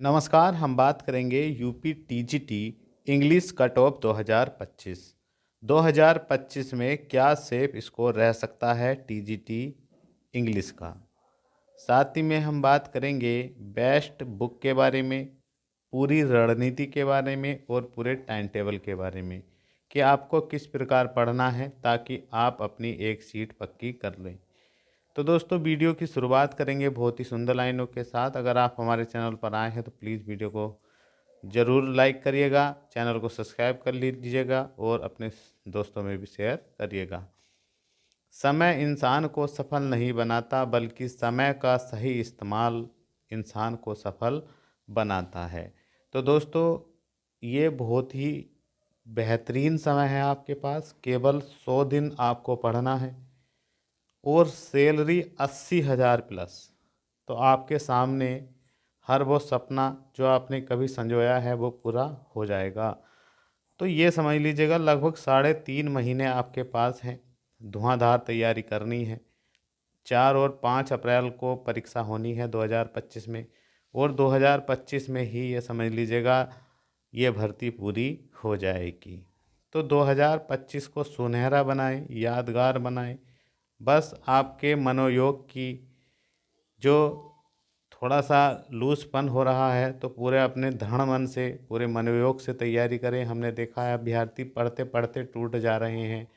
नमस्कार। हम बात करेंगे UP TGT English cut off 2025। 2025 में क्या सेफ स्कोर रह सकता है टीजीटी इंग्लिश का। साथ ही में हम बात करेंगे बेस्ट बुक के बारे में, पूरी रणनीति के बारे में और पूरे टाइम टेबल के बारे में कि आपको किस प्रकार पढ़ना है ताकि आप अपनी एक सीट पक्की कर लें। तो दोस्तों, वीडियो की शुरुआत करेंगे बहुत ही सुंदर लाइनों के साथ। अगर आप हमारे चैनल पर आए हैं तो प्लीज़ वीडियो को ज़रूर लाइक करिएगा, चैनल को सब्सक्राइब कर लीजिएगा और अपने दोस्तों में भी शेयर करिएगा। समय इंसान को सफल नहीं बनाता, बल्कि समय का सही इस्तेमाल इंसान को सफल बनाता है। तो दोस्तों, ये बहुत ही बेहतरीन समय है आपके पास। केवल 100 दिन आपको पढ़ना है और सैलरी 80,000 प्लस। तो आपके सामने हर वो सपना जो आपने कभी संजोया है वो पूरा हो जाएगा। तो ये समझ लीजिएगा लगभग 3.5 महीने आपके पास हैं। धुआंधार तैयारी करनी है। 4 और 5 अप्रैल को परीक्षा होनी है 2025 में, और 2025 में ही ये समझ लीजिएगा ये भर्ती पूरी हो जाएगी। तो 2025 को सुनहरा बनाएं, यादगार बनाएं। बस आपके मनोयोग की जो थोड़ा सा लूजपन हो रहा है तो पूरे अपने दृढ़ मन से, पूरे मनोयोग से तैयारी करें। हमने देखा है अभ्यर्थी पढ़ते पढ़ते टूट जा रहे हैं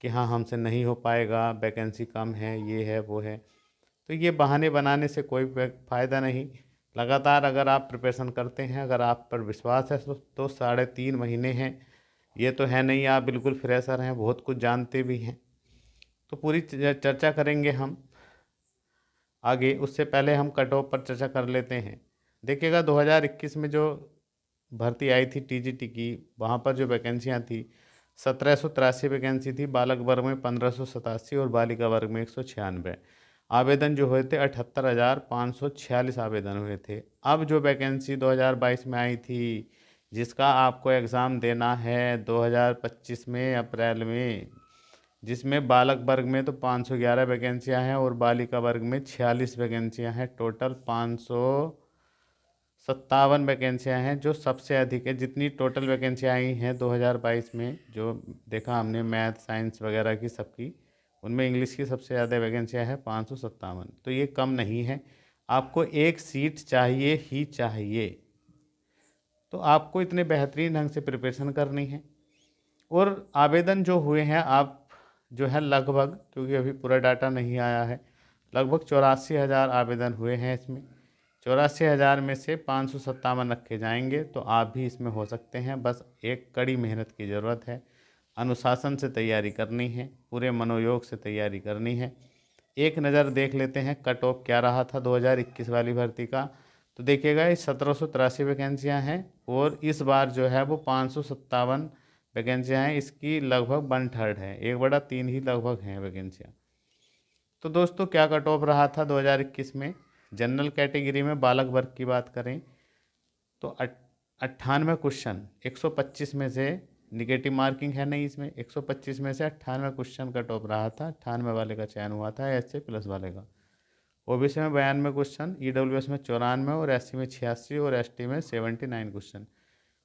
कि हाँ हमसे नहीं हो पाएगा, वैकेंसी कम है, ये है वो है। तो ये बहाने बनाने से कोई फ़ायदा नहीं। लगातार अगर आप प्रिपरेशन करते हैं, अगर आप पर विश्वास है तो 3.5 महीने हैं। ये तो है नहीं आप बिल्कुल फ्रेशर हैं, बहुत कुछ जानते भी हैं। तो पूरी चर्चा करेंगे हम आगे। उससे पहले हम कट ऑफ पर चर्चा कर लेते हैं। देखिएगा 2021 में जो भर्ती आई थी टीजीटी की, वहाँ पर जो वैकेंसियाँ थी 1783 वैकेंसी थी। बालक वर्ग में 1587 और बालिका वर्ग में 196। आवेदन जो हुए थे 78,546 आवेदन हुए थे। अब जो वैकेंसी 2022 में आई थी, जिसका आपको एग्ज़ाम देना है 2025 में अप्रैल में, जिसमें बालक वर्ग में तो 511 वैकेंसियाँ हैं और बालिका वर्ग में 46 वैकेंसियाँ हैं। टोटल 557 वैकेंसियाँ हैं, जो सबसे अधिक है। जितनी टोटल वैकेंसियाँ आई हैं 2022 में, जो देखा हमने मैथ साइंस वगैरह की सबकी, उनमें इंग्लिश की सबसे ज़्यादा वैकेंसियाँ हैं 557। तो ये कम नहीं है। आपको एक सीट चाहिए ही चाहिए। तो आपको इतने बेहतरीन ढंग से प्रिपरेशन करनी है। और आवेदन जो हुए हैं आप जो है लगभग, क्योंकि अभी पूरा डाटा नहीं आया है, लगभग 84,000 आवेदन हुए हैं इसमें। 84,000 में से 557 रखे जाएंगे, तो आप भी इसमें हो सकते हैं। बस एक कड़ी मेहनत की ज़रूरत है, अनुशासन से तैयारी करनी है, पूरे मनोयोग से तैयारी करनी है। एक नज़र देख लेते हैं कट ऑफ क्या रहा था 2021 वाली भर्ती का। तो देखिएगा ये 1783 वैकेंसियाँ हैं और इस बार जो है वो 557 वैकेंसियाँ हैं। इसकी लगभग 1/3 है, 1/3 ही लगभग हैं वैकेंसियाँ। तो दोस्तों, क्या कट ऑफ रहा था 2021 में। जनरल कैटेगरी में बालक वर्ग की बात करें तो 98 क्वेश्चन, 125 में से निगेटिव मार्किंग है नहीं इसमें, 125 में से 98 क्वेश्चन कट ऑफ रहा था। 98 वाले का चयन हुआ था, एस प्लस वाले का। ओबीसी में 92 क्वेश्चन, ईडब्ल्यूएस में 94 और एससी में 86 और एसटी में 79 क्वेश्चन।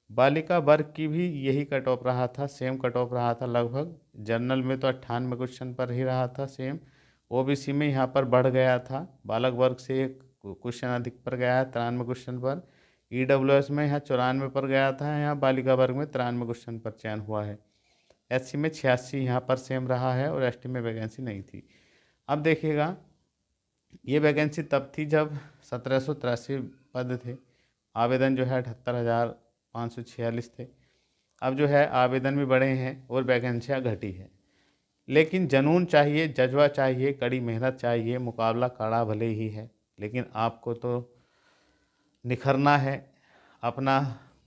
बालिका वर्ग की भी यही कट ऑफ रहा था, सेम कट ऑफ रहा था लगभग। जनरल में तो 98 क्वेश्चन पर ही रहा था सेम। ओबीसी में यहाँ पर बढ़ गया था, बालक वर्ग से एक क्वेश्चन अधिक पर गया है 93 क्वेश्चन पर। ईडब्ल्यूएस में यहाँ 94 पर गया था, यहाँ बालिका वर्ग में 93 क्वेश्चन पर चयन हुआ है। एससी में 86 यहाँ पर सेम रहा है और एसटी में वैकेंसी नहीं थी। अब देखिएगा, ये वैकेंसी तब थी जब 1783 पद थे, आवेदन जो है 78,546 थे। अब जो है आवेदन भी बढ़े हैं और वैकेंसियाँ घटी है। लेकिन जुनून चाहिए, जज्बा चाहिए, कड़ी मेहनत चाहिए। मुकाबला कड़ा भले ही है, लेकिन आपको तो निखरना है, अपना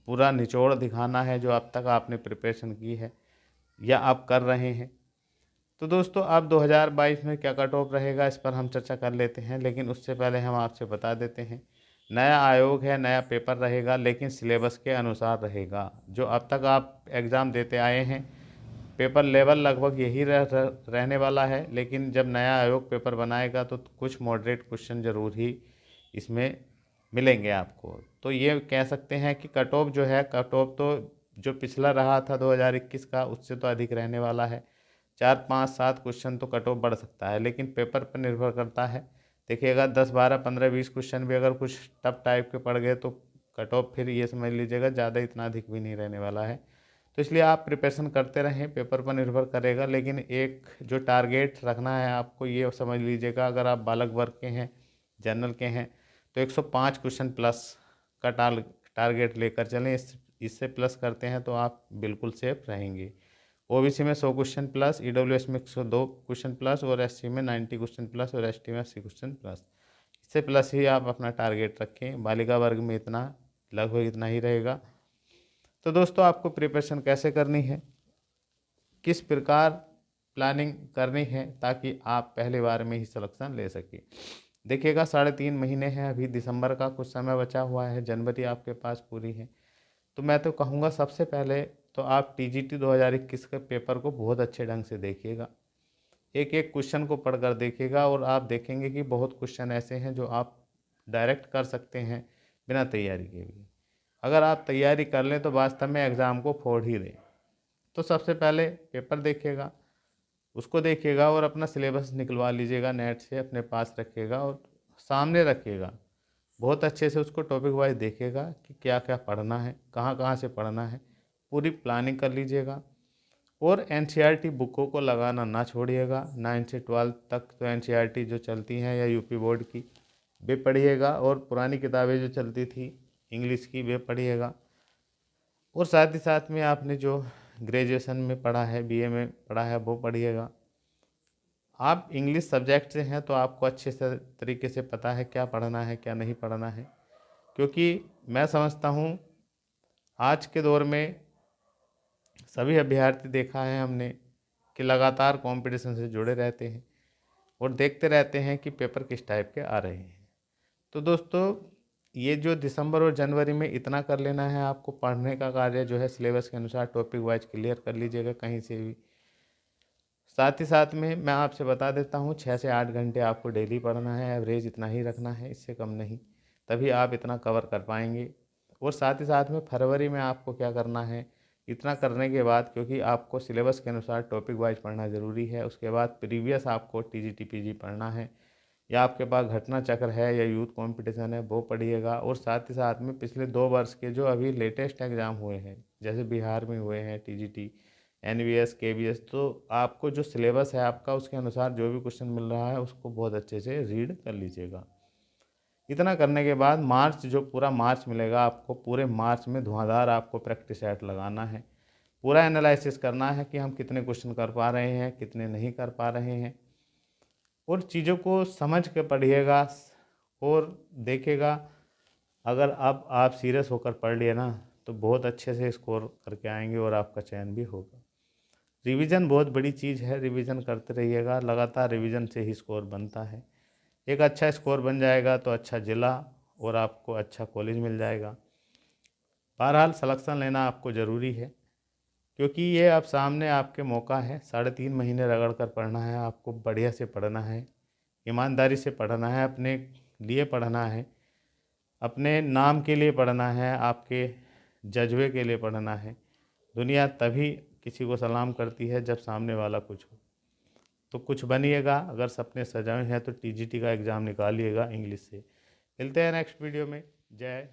पूरा निचोड़ दिखाना है जो अब तक आपने प्रिपरेशन की है या आप कर रहे हैं। तो दोस्तों, अब 2022 में क्या कट ऑफ रहेगा इस पर हम चर्चा कर लेते हैं। लेकिन उससे पहले हम आपसे बता देते हैं, नया आयोग है, नया पेपर रहेगा, लेकिन सिलेबस के अनुसार रहेगा। जो अब तक आप एग्ज़ाम देते आए हैं, पेपर लेवल लगभग यही रहने वाला है। लेकिन जब नया आयोग पेपर बनाएगा तो कुछ मॉडरेट क्वेश्चन ज़रूर ही इसमें मिलेंगे आपको। तो ये कह सकते हैं कि कट ऑफ जो है, कट ऑफ तो जो पिछला रहा था 2021 का उससे तो अधिक रहने वाला है। 4, 5, 7 क्वेश्चन तो कट ऑफ बढ़ सकता है, लेकिन पेपर पर निर्भर करता है। देखिएगा 10, 12, 15, 20 क्वेश्चन भी अगर कुछ टफ टाइप के पड़ गए तो कट ऑफ फिर ये समझ लीजिएगा ज़्यादा इतना अधिक भी नहीं रहने वाला है। तो इसलिए आप प्रिपरेशन करते रहें, पेपर पर निर्भर करेगा, लेकिन एक जो टारगेट रखना है आपको ये समझ लीजिएगा, अगर आप बालक वर्ग के हैं, जनरल के हैं, तो 105 क्वेश्चन प्लस का टारगेट लेकर चलें। इससे प्लस करते हैं तो आप बिल्कुल सेफ रहेंगे। ओबीसी में 100 क्वेश्चन प्लस, ईडब्ल्यूएस में 102 क्वेश्चन प्लस और एससी में 90 क्वेश्चन प्लस और एसटी में 80 क्वेश्चन प्लस। इससे प्लस ही आप अपना टारगेट रखें। बालिका वर्ग में इतना लगभग इतना ही रहेगा। तो दोस्तों आपको प्रिपरेशन कैसे करनी है, किस प्रकार प्लानिंग करनी है ताकि आप पहली बार में ही सिलेक्शन ले सकें। देखिएगा 3.5 महीने हैं, अभी दिसंबर का कुछ समय बचा हुआ है, जनवरी आपके पास पूरी है। तो मैं तो कहूँगा सबसे पहले तो आप टीजीटी 2021 के पेपर को बहुत अच्छे ढंग से देखिएगा, एक एक क्वेश्चन को पढ़कर देखिएगा और आप देखेंगे कि बहुत क्वेश्चन ऐसे हैं जो आप डायरेक्ट कर सकते हैं बिना तैयारी के भी। अगर आप तैयारी कर लें तो वास्तव में एग्ज़ाम को फोड़ ही दें। तो सबसे पहले पेपर देखिएगा, उसको देखिएगा और अपना सिलेबस निकलवा लीजिएगा नेट से, अपने पास रखिएगा और सामने रखिएगा। बहुत अच्छे से उसको टॉपिक वाइज देखिएगा कि क्या क्या पढ़ना है, कहाँ कहाँ से पढ़ना है, पूरी प्लानिंग कर लीजिएगा। और एनसीईआरटी बुकों को लगाना ना छोड़िएगा। 9 से 12 तक तो एनसीईआरटी जो चलती हैं या यूपी बोर्ड की वे पढ़िएगा, और पुरानी किताबें जो चलती थी इंग्लिश की वे पढ़िएगा। और साथ ही साथ में आपने जो ग्रेजुएशन में पढ़ा है, बीए में पढ़ा है, वो पढ़िएगा। आप इंग्लिश सब्जेक्ट से हैं तो आपको अच्छे से तरीके से पता है क्या पढ़ना है क्या नहीं पढ़ना है, क्योंकि मैं समझता हूँ आज के दौर में सभी अभ्यर्थी देखा है हमने कि लगातार कंपटीशन से जुड़े रहते हैं और देखते रहते हैं कि पेपर किस टाइप के आ रहे हैं। तो दोस्तों ये जो दिसंबर और जनवरी में इतना कर लेना है आपको, पढ़ने का कार्य जो है सिलेबस के अनुसार टॉपिक वाइज क्लियर कर लीजिएगा कहीं से भी। साथ ही साथ में मैं आपसे बता देता हूँ 6 से 8 घंटे आपको डेली पढ़ना है, एवरेज इतना ही रखना है, इससे कम नहीं, तभी आप इतना कवर कर पाएंगे। और साथ ही साथ में फरवरी में आपको क्या करना है, इतना करने के बाद, क्योंकि आपको सिलेबस के अनुसार टॉपिक वाइज पढ़ना ज़रूरी है, उसके बाद प्रीवियस आपको टीजीटी पीजी पढ़ना है, या आपके पास घटना चक्र है या यूथ कंपटीशन है वो पढ़िएगा। और साथ ही साथ में पिछले 2 वर्ष के जो अभी लेटेस्ट एग्ज़ाम हुए हैं, जैसे बिहार में हुए हैं टीजीटी, एनवीएस, केवीएस, तो आपको जो सिलेबस है आपका उसके अनुसार जो भी क्वेश्चन मिल रहा है उसको बहुत अच्छे से रीड कर लीजिएगा। इतना करने के बाद मार्च, जो पूरा मार्च मिलेगा आपको, पूरे मार्च में धुआंधार आपको प्रैक्टिस सेट लगाना है, पूरा एनालिसिस करना है कि हम कितने क्वेश्चन कर पा रहे हैं, कितने नहीं कर पा रहे हैं, और चीज़ों को समझ के पढ़िएगा और देखिएगा। अगर अब आप सीरियस होकर पढ़ लिए ना तो बहुत अच्छे से स्कोर करके आएंगे और आपका चयन भी होगा। रिवीजन बहुत बड़ी चीज़ है, रिवीजन करते रहिएगा, लगातार रिवीजन से ही स्कोर बनता है। एक अच्छा स्कोर बन जाएगा तो अच्छा जिला और आपको अच्छा कॉलेज मिल जाएगा। बहरहाल सिलेक्शन लेना आपको ज़रूरी है, क्योंकि ये अब सामने आपके मौका है। 3.5 महीने रगड़ कर पढ़ना है आपको, बढ़िया से पढ़ना है, ईमानदारी से पढ़ना है, अपने लिए पढ़ना है, अपने नाम के लिए पढ़ना है, आपके जज्बे के लिए पढ़ना है। दुनिया तभी किसी को सलाम करती है जब सामने वाला कुछ हो। तो कुछ बनिएगा, अगर सपने सजाए हैं तो टीजीटी का एग्ज़ाम निकालिएगा इंग्लिश से। मिलते हैं नेक्स्ट वीडियो में। जय